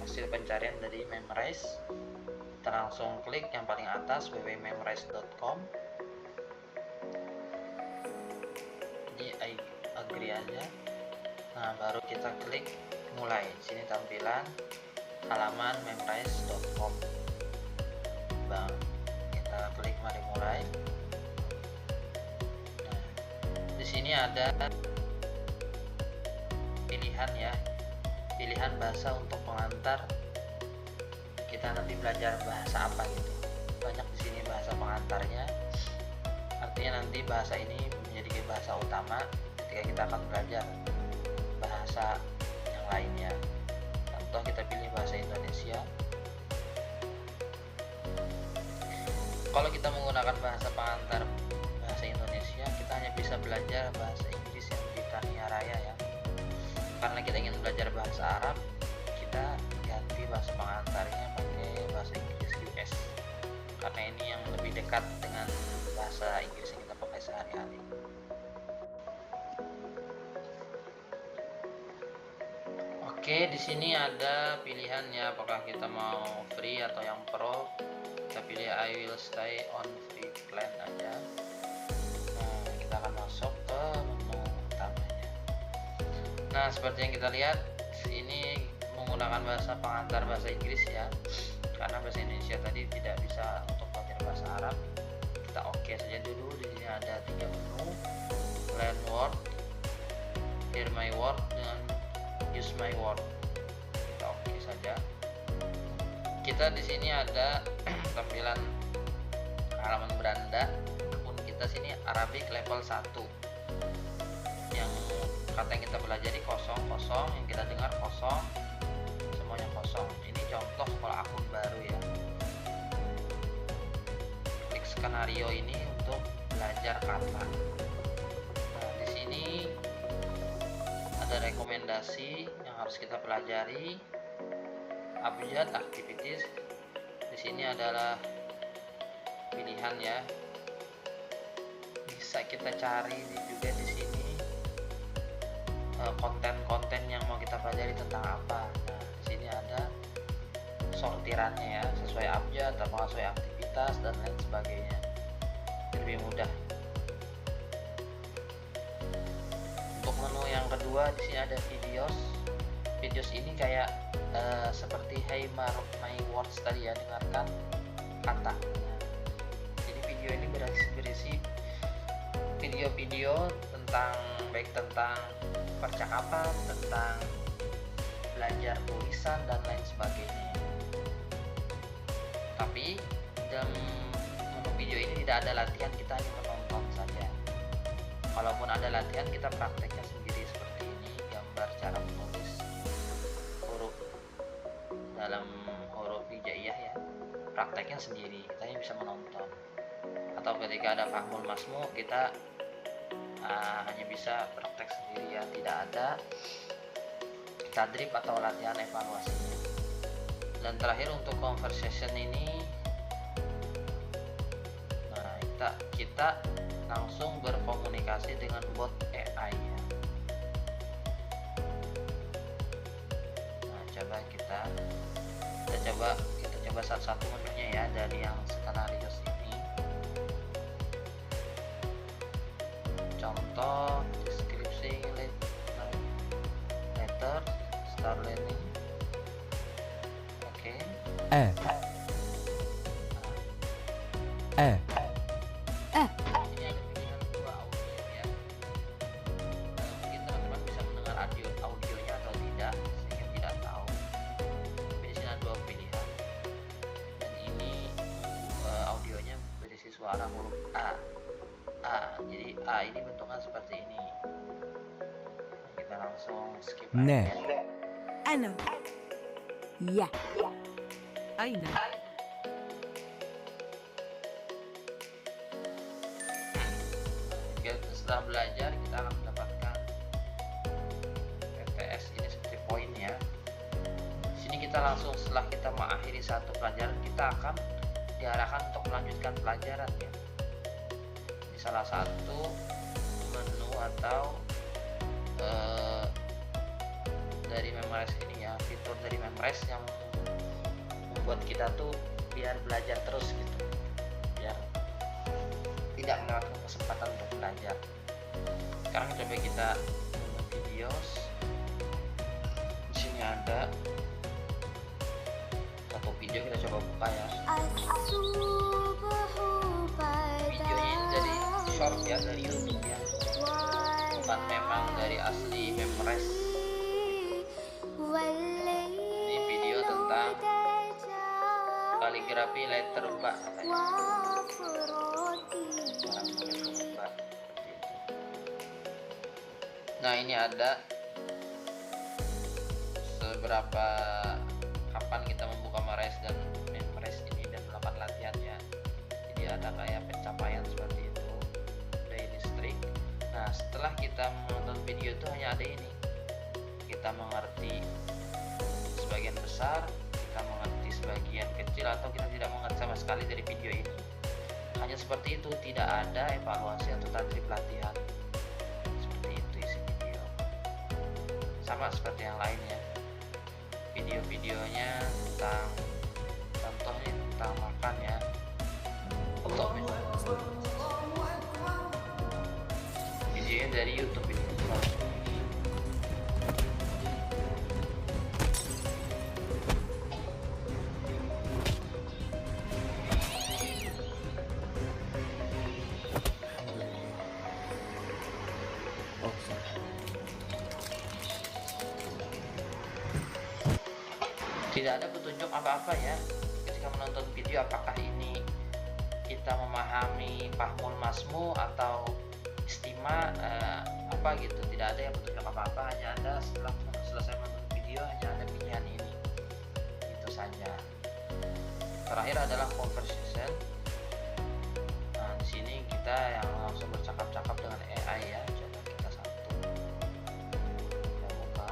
hasil pencarian dari Memrise. Kita langsung klik yang paling atas www.memrise.com. Jadi agree aja. Nah, baru kita klik mulai. Sini tampilan halaman memrise.com. Bang, kita klik mari mulai. Nah, di sini ada pilihan ya, pilihan bahasa untuk pengantar. Kita nanti belajar bahasa apa gitu. Banyak di sini bahasa pengantarnya. Artinya nanti bahasa ini menjadi bahasa utama ketika kita akan belajar bahasa yang lainnya. Contoh kita pilih bahasa Indonesia. Kalau kita menggunakan bahasa pengantar bahasa Indonesia, kita hanya bisa belajar bahasa Inggris yang di Tania Raya ya. Karena kita ingin belajar bahasa Arab, kita ganti bahasa pengantarnya pakai bahasa Inggris US. Karena ini yang lebih dekat dengan bahasa Inggris yang kita pakai sehari-hari. Oke, di sini ada pilihannya, apakah kita mau free atau yang pro. Kita pilih I will stay on free plan aja. Nah, kita akan masuk ke menu utamanya. Nah, seperti yang kita lihat, ini menggunakan bahasa pengantar bahasa Inggris ya. Karena bahasa Indonesia tadi tidak bisa untuk belajar bahasa Arab. Kita oke saja dulu. Di sini ada 3 menu: learn word, hear my word, dengan use my word. Kita oke saja. Kita di sini ada tampilan halaman beranda. Akun kita sini Arabic level 1. Yang kata yang kita pelajari kosong, yang kita dengar kosong, semuanya kosong. Ini contoh kalau akun baru ya. Klik skenario ini untuk belajar kata. Nah, di sini ada rekomendasi yang harus kita pelajari. Abjad, activities. Di sini adalah pilihan ya. Bisa kita cari juga di sini konten-konten yang mau kita pelajari tentang apa. Nah, di sini ada sortirannya ya, sesuai abjad, apakah sesuai aktivitas dan lain sebagainya. Lebih mudah. Untuk menu yang kedua di sini ada videos. Videos ini kayak seperti Hey My Words tadi ya, dengarkan kata. Jadi video ini berisi video-video baik tentang percakapan, tentang belajar tulisan dan lain sebagainya. Tapi dalam menu video ini tidak ada latihan, kita hanya menonton saja. Kalaupun ada latihan, kita prakteknya sendiri seperti ini, gambar cara menulis huruf dalam huruf hijaiyah ya, prakteknya sendiri, kita hanya bisa menonton. Atau ketika ada fahmul masmu, kita hanya bisa praktek sendiri ya, tidak ada tadrib atau latihan evaluasinya. Dan terakhir untuk conversation ini, nah kita langsung berkomunikasi dengan bot AI ya. Nah, kita coba satu-satu menunya ya, dari yang skenario ini. Contoh deskripsi letter start learning. Oke. Ini ada pilihan 2 audio ya. Mungkin teman-teman bisa mendengar audionya atau tidak, saya tidak tahu. Tapi di sini ada 2 pilihan. Dan ini audionya berisi suara huruf A. Jadi A ini bentuknya seperti ini. Kita langsung skip aja. أنا يا أين Setelah belajar kita akan mendapatkan PTS ini seperti poin ya. Di sini kita langsung setelah kita mengakhiri satu pelajaran, kita akan diarahkan untuk melanjutkan pelajaran ya. Di salah satu menu atau dari memang Memrise ini ya, fitur dari Memrise yang membuat kita tuh biar belajar terus gitu, biar tidak melewatkan kesempatan untuk belajar. Sekarang coba kita download videos. Di sini ada satu video, kita coba buka ya. Videonya ini dari short ya, dari YouTube ya, bukan memang dari asli Memrise. Ini video tentang kaligrafi letter ba katanya. Nah, ini ada seberapa kapan kita membuka Memrise dan Memrise ini dan melakukan latihannya. Jadi ada kayak pencapaian seperti itu, daily streak. Nah, setelah kita menonton video itu hanya ada ini, kita mengerti sebagian besar, kita mengerti sebagian kecil, atau kita tidak mengerti sama sekali dari video ini. Hanya seperti itu, tidak ada evaluasi atau tadrib pelatihan. Seperti itu isi video, sama seperti yang lainnya. Video-videonya tentang, contohnya tentang makan ya, untuk videonya dari YouTube ini. Tidak ada petunjuk apa-apa ya ketika menonton video, apakah ini kita memahami fahmul masmu atau istima apa gitu. Tidak ada yang petunjuk apa-apa, hanya ada setelah selesai menonton video hanya ada pilihan ini, itu saja. Terakhir adalah conversation. Nah, di sini kita yang langsung bercakap-cakap dengan AI ya. Coba kita satu, kita buka.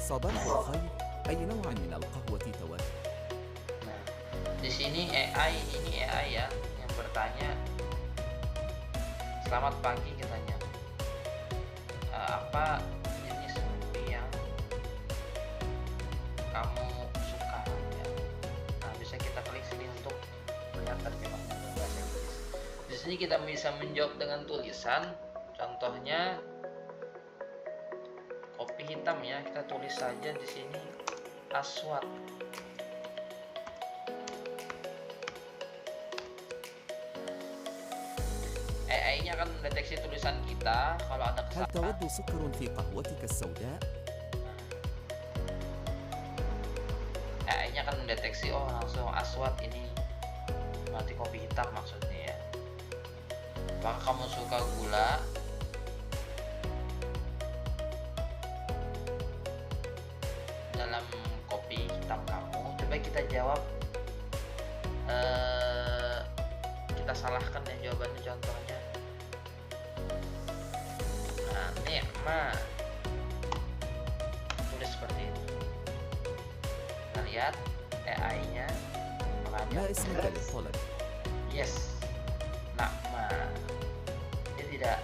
صباح الخير أي نوع من القهوة تود؟ Nah, di sini AI ya yang bertanya, selamat pagi katanya. Apa jenis kopi yang kamu suka ya? Nah, bisa kita klik sini untuk melihat terjemahnya dalam bahasa Inggris. Di sini kita bisa menjawab dengan tulisan, contohnya kopi hitam ya, kita tulis saja di sini aswad. AI-nya akan mendeteksi tulisan kita. Kalau ada هل kesalahan, تود سكر في قهوتك السوداء؟ AI-nya akan mendeteksi, oh langsung aswad ini berarti kopi hitam maksudnya ya. Apakah kamu suka gula? Dalam kopi hitam kamu, coba kita jawab, kita salahkan ya jawabannya, contohnya nah, nikma, tulis seperti itu. Kita lihat AI-nya makanya ما اسمك للطلب؟ yes, nakma. Dia tidak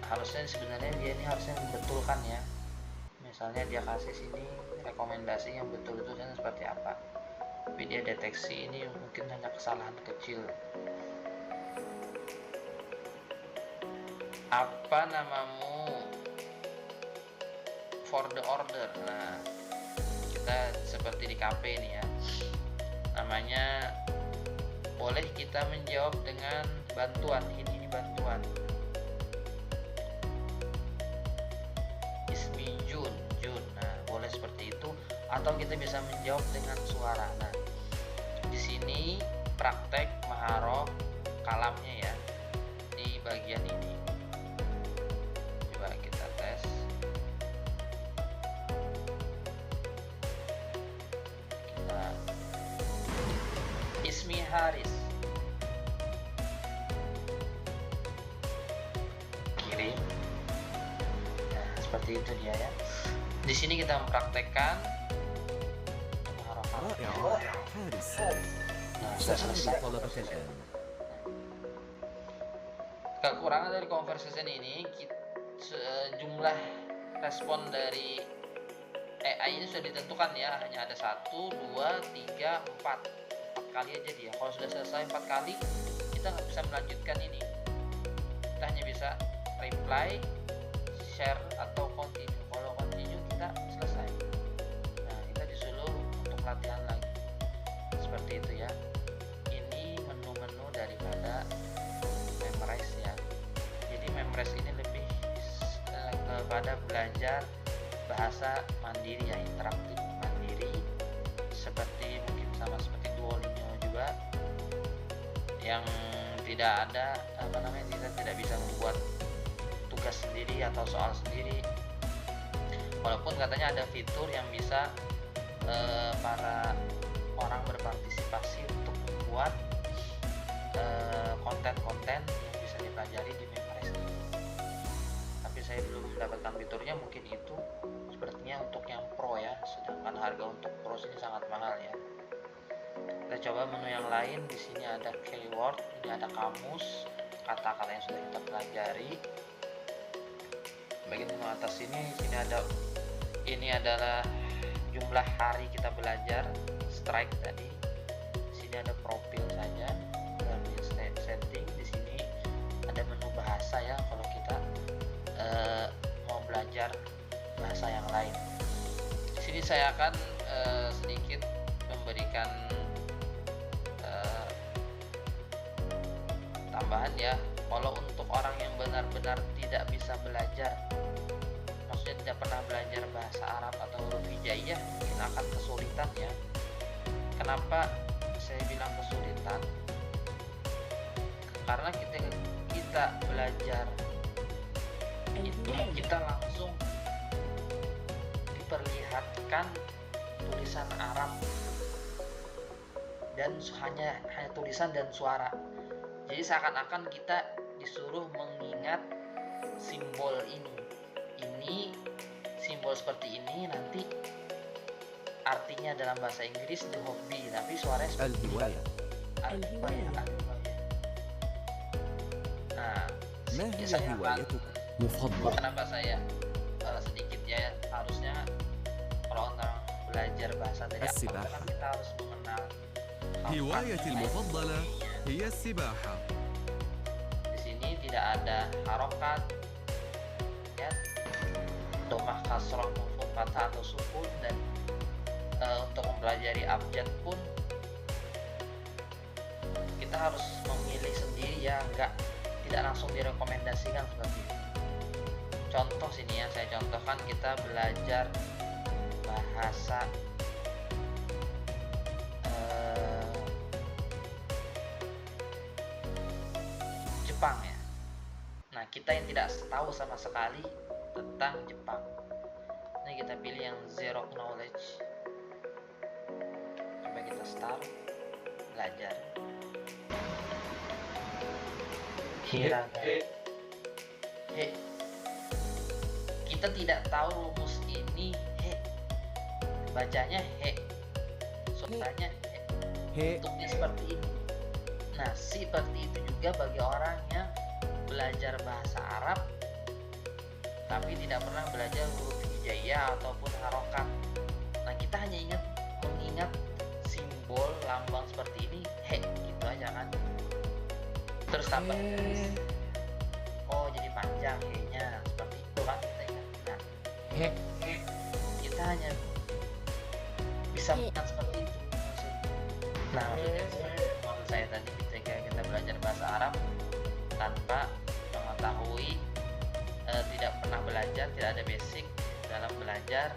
harusnya, sebenarnya dia ini harusnya membetulkan ya. Misalnya dia kasih sini rekomendasi yang betul itu seperti apa, tapi dia deteksi ini mungkin hanya kesalahan kecil. Apa namamu for the order? Nah, kita seperti di kafe ini ya, namanya boleh kita menjawab dengan bantuan, ini bantuan. Ismi Jun. Nah, boleh seperti itu, atau kita bisa menjawab dengan suara. Nah, di sini praktek maharoh kalamnya ya, di bagian ini. Coba kita tes. Kita Ismi Haris, kirim. Nah, seperti itu dia ya. Di sini kita mempraktekkan رائع حارس. Nah, sudah selesai. سأعمل طلبك الآن. Kekurangan dari conversation ini, jumlah respon dari AI ini sudah ditentukan ya, hanya ada 1, 2, 3, 4 kali aja dia. Kalau sudah selesai 4 kali, kita nggak bisa melanjutkan ini. Kita hanya bisa reply, share, atau continue. Kalau continue kita selesai. Nah, kita disuruh untuk latihan lagi. Seperti itu ya. Ini menu-menu daripada Memrise ya. Jadi Memrise ini lebih kepada belajar bahasa mandiri ya, interaktif mandiri, seperti mungkin sama seperti Duolingo juga, yang tidak ada kita tidak bisa membuat tugas sendiri atau soal sendiri, walaupun katanya ada fitur yang bisa para orang berpartisipasi untuk membuat konten-konten yang bisa dipelajari di Memrise ini. Tapi saya belum mendapatkan fiturnya, mungkin itu sepertinya untuk yang pro ya, sedangkan harga untuk pro ini sangat mahal ya. Kita coba menu yang lain. Di sini ada keyword, ini ada kamus, kata-kata yang sudah kita pelajari. Bagian menu atas sini ada, ini adalah jumlah hari kita belajar, strike tadi. Di sini ada profil saja dan setting. Di sini ada menu bahasa ya, kalau kita mau belajar bahasa yang lain. Di sini saya akan sedikit memberikan tambahan ya. Kalau untuk orang yang benar-benar tidak bisa belajar, maksudnya tidak pernah belajar bahasa Arab atau huruf hijaiyah, mungkin akan kesulitan ya. Kenapa saya bilang kesulitan? Karena kita belajar itu kita langsung diperlihatkan tulisan Arab dan hanya tulisan dan suara. Jadi seakan-akan kita disuruh mengingat simbol ini simbol seperti ini, nanti artinya dalam bahasa Inggris the hobby, tapi suaranya seperti الهواية al-hibaya. Nah, ما هي saya akan هوايتك المفضلة؟ kenapa saya sedikit ya, harusnya kalau orang belajar bahasa dari awal السباحة. kan kita harus mengenal هوايتي المفضلة هي السباحة. Di sini tidak ada harokat ya, domah, kasroh maupun fathah atau sukun, dan untuk mempelajari abjad pun kita harus memilih sendiri ya, tidak langsung direkomendasikan seperti itu. Contoh sini ya, saya contohkan, kita belajar bahasa Jepang ya. Nah, kita yang tidak tahu sama sekali tentang Jepang, ini kita pilih yang zero knowledge. Coba kita start belajar hiragana. Kita tidak tahu rumus ini bacanya suaranya هي bentuknya seperti ini. Nah, seperti itu juga bagi orang yang belajar bahasa Arab tapi tidak pernah belajar huruf hijaiyah ataupun harokat. Nah, kita hanya mengingat simbol lambang seperti ini, gitu aja kan. Terus tambah oh jadi panjang he-nya, seperti itu kan kita ingat. Nah, kita hanya bisa mengingat seperti itu maksudnya. Nah, maksud saya tadi ketika kita belajar bahasa Arab tanpa mengetahui, tidak pernah belajar, tidak ada basic dalam belajar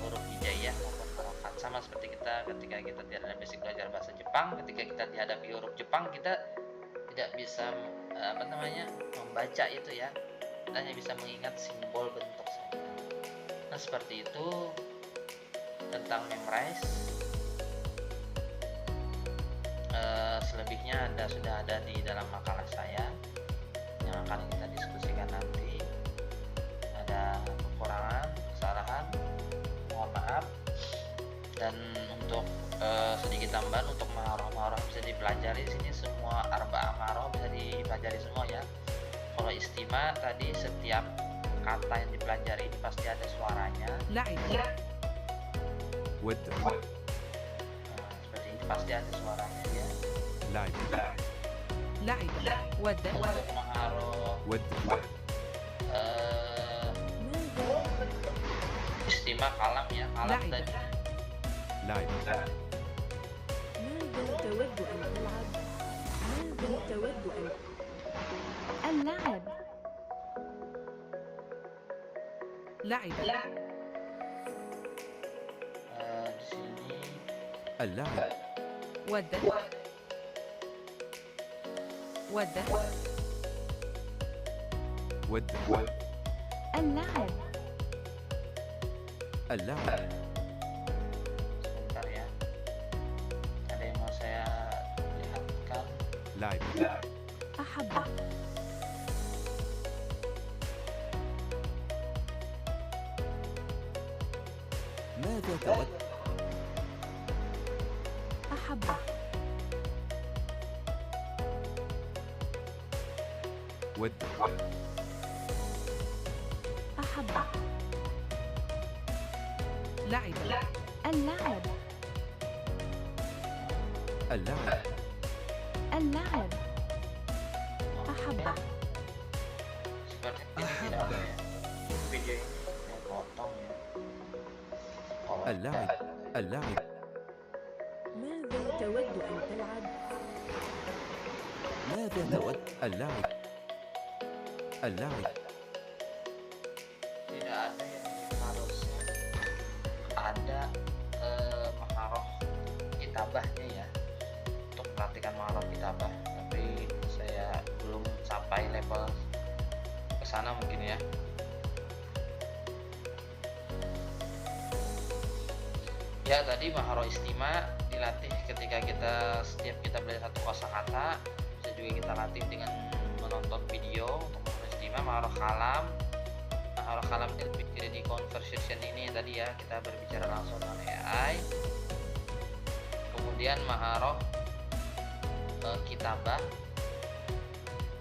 huruf hijaiyah maupun harokat, sama seperti kita ketika kita tidak ada basic belajar bahasa Jepang, ketika kita dihadapi huruf Jepang kita tidak bisa membaca itu ya, kita hanya bisa mengingat simbol bentuk saja. Nah, seperti itu tentang Memrise. Selebihnya sudah ada di dalam makalah saya yang akan kita diskusikan nanti. Ada kekurangan, kesalahan, mohon maaf. Dan untuk sedikit tambahan, untuk maharoh bisa dipelajari di sini semua, arba'ah maharoh bisa dipelajari semua ya. Kalau istima tadi setiap kata yang dipelajari ini pasti ada suaranya. لعب ود Nah, seperti ini pasti ada suaranya ya. لعب لعب ود Untuk mengharoh ود istimewa kalam ya, kalam لعب. tadi. لعب ماذا تود أن تلعب؟ ماذا تود أن اللعب لعب Di sini اللعب ود ود ود اللعب اللعب sebentar ya. Ada yang mau saya lihatkan. لعب أحب ماذا تود أحب ود أحب لعب اللعب اللعب اللعب أحب Seperti ini tidak ada ya. Video ini yang potong ya. Oh, اللعب اللعب ماذا تود أن تلعب؟ ماذا تود اللعب اللعب tidak ada yang harusnya ada maharoh kitabahnya ya, untuk mempraktikkan maharoh kitabah, tapi saya belum sampai level kesana mungkin ya. Ya, tadi maharoh istima dilatih ketika setiap kita belajar satu kosakata. Bisa juga kita latih dengan menonton video untuk maharoh istima. Maharoh kalam tidak di conversation ini tadi ya, kita berbicara langsung dengan AI. Kemudian maharoh kitabah,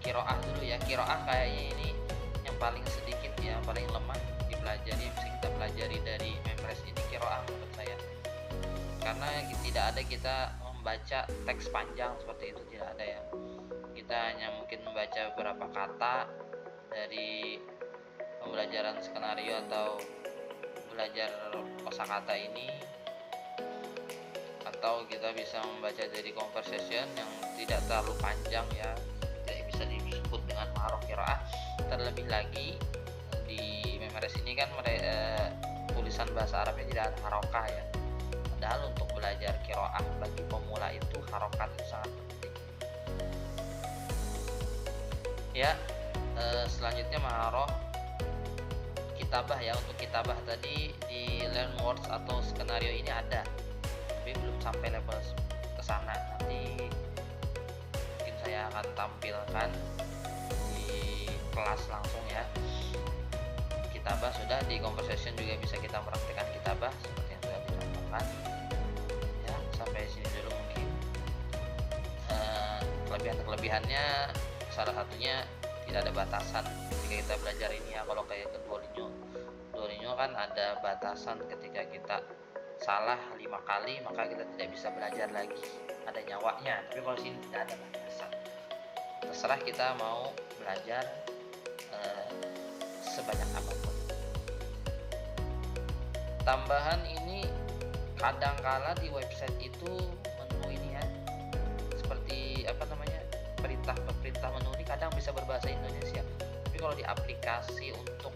kiroah dulu ya. Kiroah kayaknya ini yang paling sedikit ya, paling lemah dipelajari, yang bisa kita pelajari dari Memres ini kiroah menurut saya, karena tidak ada kita membaca teks panjang seperti itu, tidak ada ya. Kita hanya mungkin membaca beberapa kata dari pembelajaran skenario atau belajar kosakata ini, atau kita bisa membaca dari conversation yang tidak terlalu panjang ya, tidak bisa disebut dengan maharoh qiraah. Terlebih lagi di Memres ini kan tulisan bahasa Arabnya tidak ada harokah ya, padahal untuk belajar qiraah bagi pemula itu harokat itu sangat penting ya. Selanjutnya maharoh kitabah ya. Untuk kitabah tadi di learn words atau skenario ini ada, tapi belum sampai level ke sana. Nanti mungkin saya akan tampilkan di kelas langsung ya. Kitabah sudah, di conversation juga bisa kita praktekkan kitabah seperti yang sudah dicontohkan ya. Sampai sini dulu mungkin. Kelebihannya salah satunya tidak ada batasan ketika kita belajar ini ya. Kalau kayak ke Duolingo kan ada batasan, ketika kita salah 5 kali maka kita tidak bisa belajar lagi, ada nyawanya. Tapi kalau sini tidak ada batasan, terserah kita mau belajar sebanyak apapun. Tambahan ini, kadangkala di website itu menu ini ya, seperti apa namanya, perintah menu ini kadang bisa berbahasa Indonesia, tapi kalau di aplikasi untuk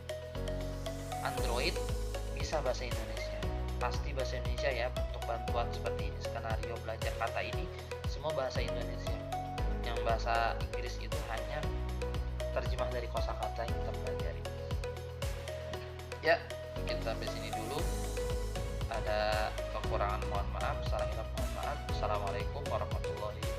Android bisa bahasa Indonesia, pasti bahasa Indonesia ya. Untuk bantuan seperti ini, skenario belajar kata ini semua bahasa Indonesia. Yang bahasa Inggris itu hanya terjemah dari kosakata yang kita pelajari ya. Mungkin sampai sini dulu, ada kekurangan mohon maaf, salah hilaf mohon maaf. Assalamualaikum warahmatullahi wabarakatuh.